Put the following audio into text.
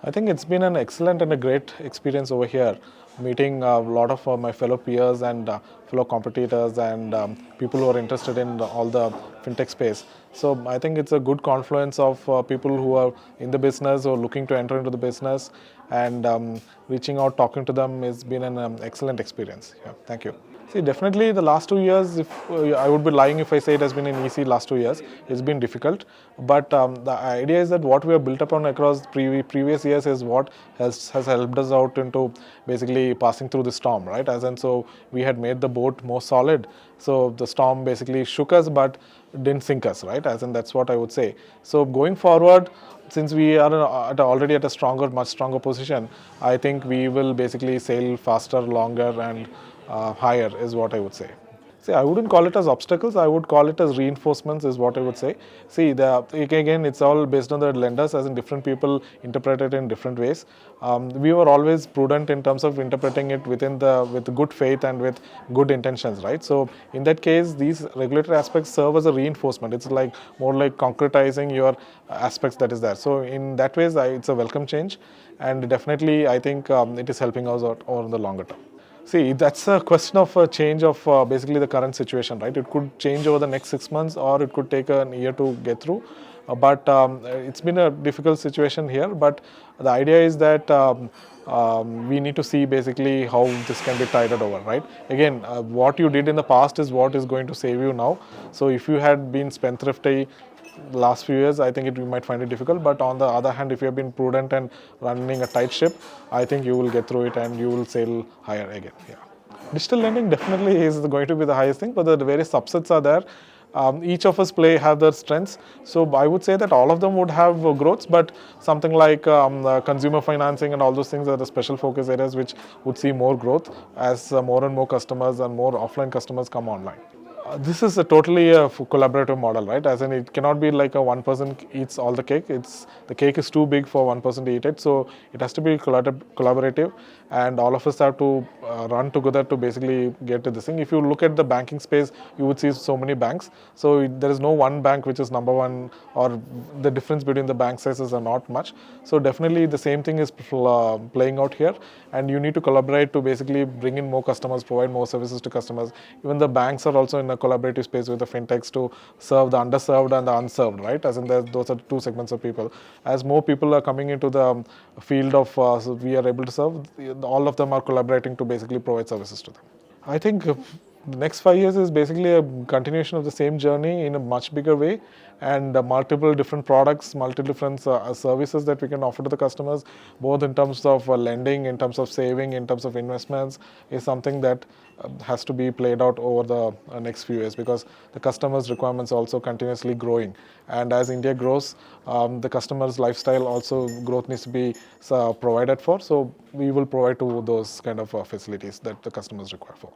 I think it's been an excellent and a great experience over here, meeting a lot of my fellow peers and fellow competitors and people who are interested in all the fintech space. So I think it's a good confluence of people who are in the business or looking to enter into the business, and reaching out, talking to them has been an excellent experience. Yeah, thank you. See, definitely the last 2 years, if I would be lying if I say it has been an easy last 2 years. It's been difficult, but the idea is that what we have built upon across previous years is what has helped us out into basically passing through the storm, right? As in, so we had made the boat more solid. So the storm basically shook us, but didn't sink us, right? As in, that's what I would say. So going forward, since we are already at a stronger, much stronger position, I think we will basically sail faster, longer, and higher is what I would say. See, I wouldn't call it as obstacles. I would call it as reinforcements is what I would say. See, again, it's all based on the lenders, as in different people interpret it in different ways. We were always prudent in terms of interpreting it with good faith and with good intentions, right? So in that case, these regulatory aspects serve as a reinforcement. It's like more like concretizing your aspects that is there. So in that ways, it's a welcome change, and definitely I think it is helping us out over the longer term. See, that's a question of a change of basically the current situation, right? It could change over the next 6 months, or it could take a year to get through. But it's been a difficult situation here. But the idea is that we need to see basically how this can be tided over, right? Again, what you did in the past is what is going to save you now. So if you had been spendthrifty last few years, I think you might find it difficult. But on the other hand, if you have been prudent and running a tight ship, I think you will get through it and you will sail higher again. Yeah. Digital lending definitely is going to be the highest thing, but the various subsets are there. Each of us have their strengths. So I would say that all of them would have growths, but something like consumer financing and all those things are the special focus areas which would see more growth as more and more customers and more offline customers come online. This is a totally collaborative model, right? As in, it cannot be like a one person eats all the cake. The cake is too big for one person to eat it, so it has to be collaborative, and all of us have to run together to basically get to this thing. If you look at the banking space, you would see so many banks. So there is no one bank which is number one, or the difference between the bank sizes are not much. So definitely the same thing is playing out here, and you need to collaborate to basically bring in more customers, provide more services to customers. Even the banks are also in a collaborative space with the fintechs to serve the underserved and the unserved, right? As in, those are two segments of people. As more people are coming into the field of so we are able to serve, all of them are collaborating to basically provide services to them. I think the next 5 years is basically a continuation of the same journey in a much bigger way, and multiple different products, multiple different services that we can offer to the customers, both in terms of lending, in terms of saving, in terms of investments, is something that has to be played out over the next few years, because the customers' requirements are also continuously growing. And as India grows, the customer's lifestyle also growth needs to be provided for. So we will provide to those kind of facilities that the customers require for.